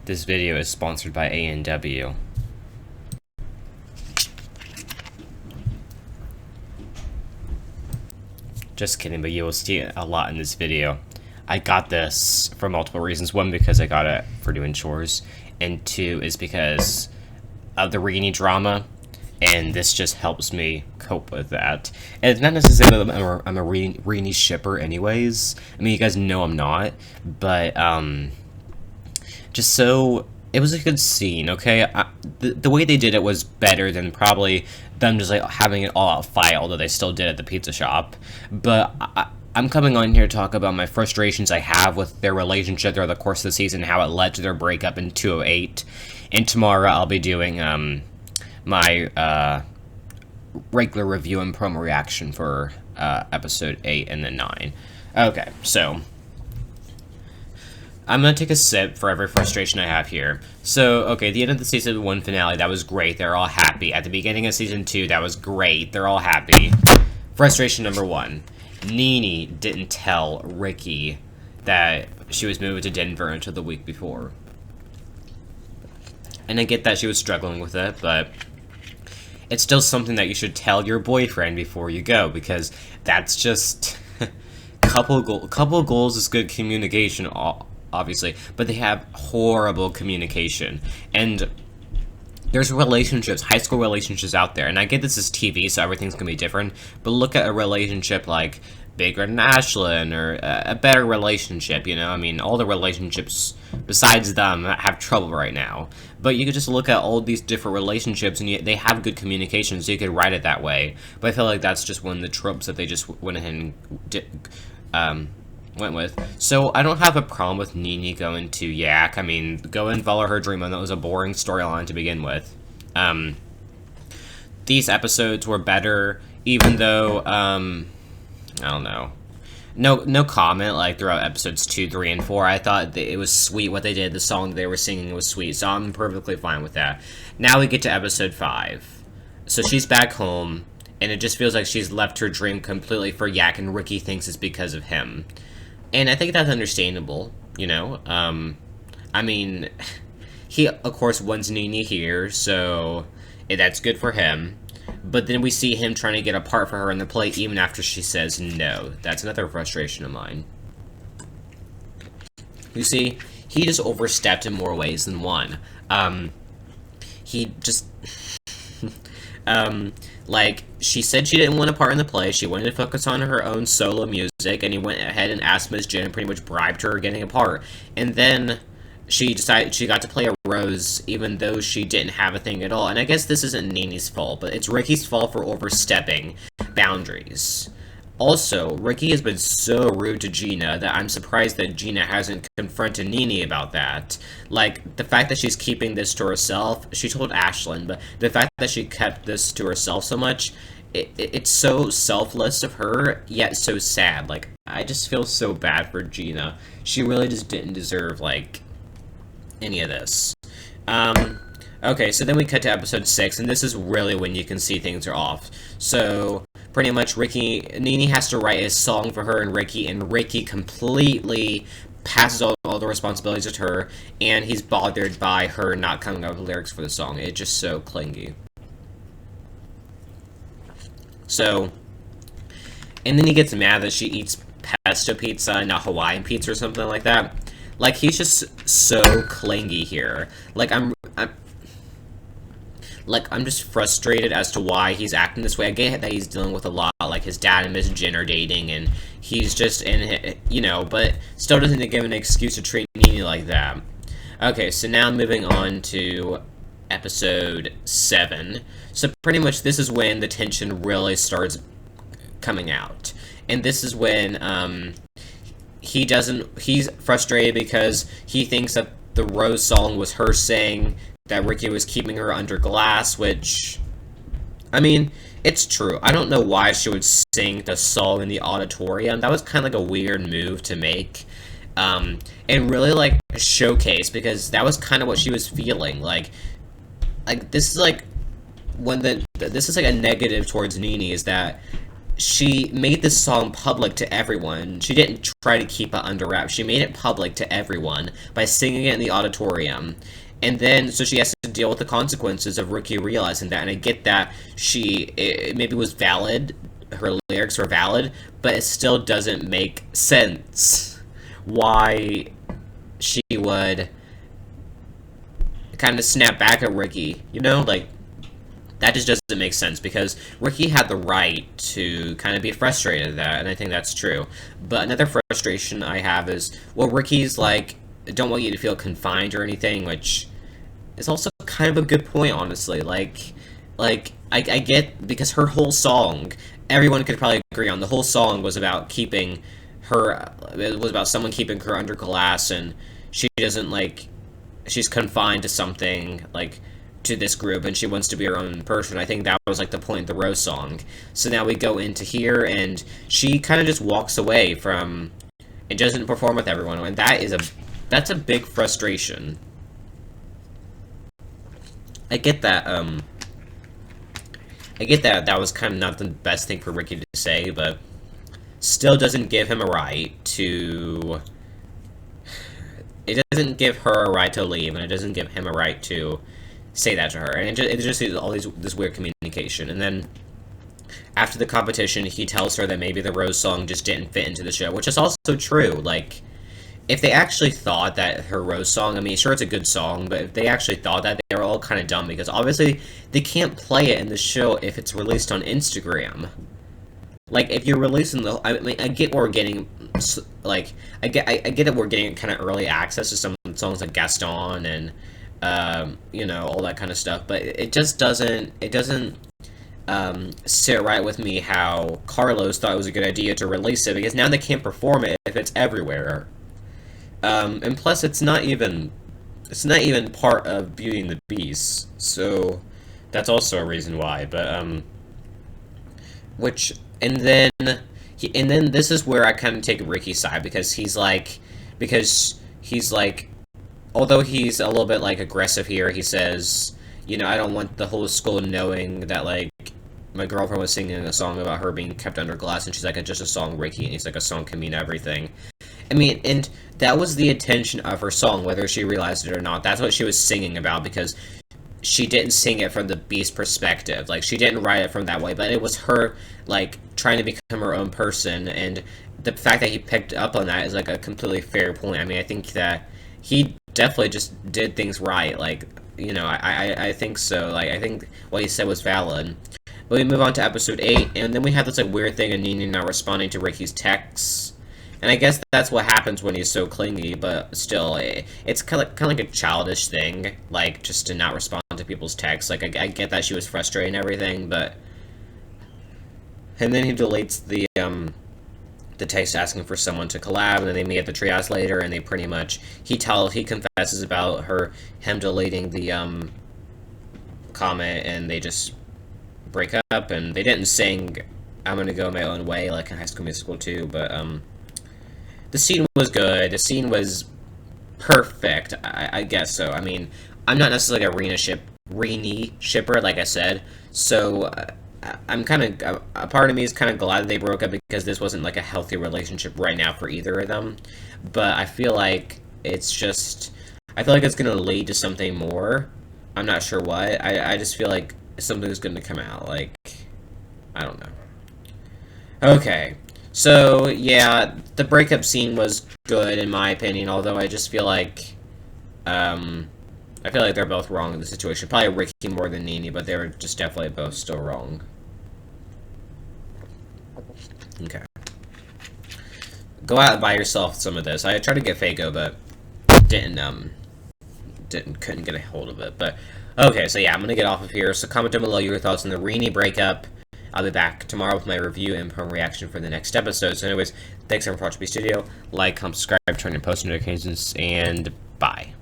This video is sponsored by A&W. Just kidding, but you will see it a lot in this video. I got this for multiple reasons. One, because I got it for doing chores, and two is because of the Rini drama, and this just helps me cope with that. And it's not necessarily that I'm a Rini shipper anyways. I mean, you guys know I'm not, but just so it was a good scene, okay? The way they did it was better than probably them just like having an all-out fight, although they still did at the pizza shop. But I'm coming on here to talk about my frustrations I have with their relationship throughout the course of the season, how it led to their breakup in 208. And tomorrow I'll be doing my regular review and promo reaction for episode 8 and then 9. Okay, so I'm going to take a sip for every frustration I have here. So, okay, the end of the season 1 finale, that was great. They're all happy. At the beginning of season 2, that was great. They're all happy. Frustration number 1. Nini didn't tell Ricky that she was moving to Denver until the week before. And I get that she was struggling with it, but it's still something that you should tell your boyfriend before you go, because that's just... couple goals is good communication, obviously, but they have horrible communication. And there's relationships, high school relationships out there, and I get this is TV, so everything's gonna be different, but look at a relationship like Bigger than Ashlyn, or a better relationship, you know? I mean, all the relationships besides them have trouble right now, but you could just look at all these different relationships, and they have good communication, so you could write it that way. But I feel like that's just one of the tropes that they just went ahead and went with. So I don't have a problem with Nini going to Yak. I mean, go and follow her dream, and that was a boring storyline to begin with. These episodes were better, even though, I don't know. No comment, like, throughout episodes 2, 3, and 4. I thought it was sweet what they did. The song that they were singing was sweet, so I'm perfectly fine with that. Now we get to episode 5. So she's back home, and it just feels like she's left her dream completely for Yak, and Ricky thinks it's because of him. And I think that's understandable, you know? I mean, he, of course, wants Nini here, so that's good for him. But then we see him trying to get a part for her in the play even after she says no. That's another frustration of mine. You see, he just overstepped in more ways than one. He just... like, she said she didn't want a part in the play, she wanted to focus on her own solo music, and he went ahead and asked Miss Jen and pretty much bribed her getting a part. And then she decided she got to play a Rose, even though she didn't have a thing at all. And I guess this isn't Nini's fault, but it's Ricky's fault for overstepping boundaries. Also, Ricky has been so rude to Gina that I'm surprised that Gina hasn't confronted Nini about that. Like, the fact that she's keeping this to herself, she told Ashlyn, but the fact that she kept this to herself so much, it's so selfless of her, yet so sad. Like, I just feel so bad for Gina. She really just didn't deserve, like, any of this. Okay, so then we cut to episode 6, and this is really when you can see things are off. So pretty much Nini has to write a song for her and Ricky completely passes all the responsibilities to her, and he's bothered by her not coming up with lyrics for the song. It's just so clingy. So, and then he gets mad that she eats pesto pizza, not Hawaiian pizza or something like that. Like, he's just so clingy here. Like, I'm just frustrated as to why he's acting this way. I get that he's dealing with a lot, like his dad and Miss Jen are dating, and he's just in it, you know, but still doesn't give an excuse to treat Nini like that. Okay, so now moving on to episode 7. So pretty much this is when the tension really starts coming out. And this is when, he's frustrated because he thinks that the Rose song was her saying that Ricky was keeping her under glass, which, I mean, it's true. I don't know why she would sing the song in the auditorium. That was kind of like a weird move to make, and really, like, showcase, because that was kind of what she was feeling. Like this is like, this is like a negative towards Nini, is that she made this song public to everyone. She didn't try to keep it under wraps. She made it public to everyone by singing it in the auditorium. And then, so she has to deal with the consequences of Ricky realizing that. And I get that it maybe was valid, her lyrics were valid, but it still doesn't make sense why she would kind of snap back at Ricky, you know? Like, that just doesn't make sense, because Ricky had the right to kind of be frustrated at that, and I think that's true. But another frustration I have is, well, Ricky's like, don't want you to feel confined or anything, which is also kind of a good point, honestly. Like I get, because her whole song, everyone could probably agree on, the whole song was about keeping her, it was about someone keeping her under glass, and she doesn't, like, she's confined to something, like, to this group, and she wants to be her own person. I think that was, like, the point of the Rose song. So now we go into here, and she kind of just walks away from, and doesn't perform with everyone, and that's a big frustration. I get that that was kind of not the best thing for Ricky to say, but still doesn't give him a right to... It doesn't give her a right to leave, and it doesn't give him a right to say that to her. And it just is all this weird communication. And then, after the competition, he tells her that maybe the Rose song just didn't fit into the show, which is also true. Like, if they actually thought that her Rose song, I mean, sure, it's a good song, but if they actually thought that, they were all kind of dumb, because obviously they can't play it in the show if it's released on Instagram. Like, if you're releasing the, I mean, I get we're getting, like, I get that we're getting kind of early access to some songs like Gaston and, you know, all that kind of stuff, but it just doesn't, sit right with me how Carlos thought it was a good idea to release it, because now they can't perform it if it's everywhere. And plus, it's not even part of Beauty and the Beast, so that's also a reason why. But and then this is where I kind of take Ricky's side, because he's like, although he's a little bit like aggressive here, he says, you know, I don't want the whole school knowing that, like, my girlfriend was singing a song about her being kept under glass, and she's like, it's just a song, Ricky, and he's like, a song can mean everything. I mean, and that was the intention of her song, whether she realized it or not. That's what she was singing about, because she didn't sing it from the Beast perspective. Like, she didn't write it from that way, but it was her, like, trying to become her own person, and the fact that he picked up on that is, like, a completely fair point. I mean, I think that he definitely just did things right. Like, you know, I think so. Like, I think what he said was valid. But we move on to episode 8, and then we have this, like, weird thing of Nini not responding to Ricky's texts. And I guess that's what happens when he's so clingy, but still, it's kind of like a childish thing, like, just to not respond to people's texts. Like, I get that she was frustrated and everything, but... And then he deletes the text asking for someone to collab, and then they meet at the treehouse later, and they pretty much... He confesses about him deleting the, comment, and they just break up, and they didn't sing I'm Gonna Go My Own Way, like in High School Musical 2, but, the scene was good. The scene was perfect, I guess so. I mean, I'm not necessarily a Rini shipper, like I said, so I'm kind of, a part of me is kind of glad that they broke up, because this wasn't, like, a healthy relationship right now for either of them, but I feel like it's just, I feel like it's going to lead to something more. I'm not sure what. I just feel like something's going to come out, like, I don't know. Okay. So, yeah, the breakup scene was good, in my opinion, although I just feel like, they're both wrong in the situation. Probably Ricky more than Nini, but they were just definitely both still wrong. Okay. Go out and buy yourself some of this. I tried to get Fago, but couldn't get a hold of it, but, okay, so yeah, I'm gonna get off of here. So comment down below your thoughts on the Rini breakup. I'll be back tomorrow with my review and home reaction for the next episode. So anyways, thanks everyone for watching my studio. Like, comment, subscribe, turn on post notifications, and bye.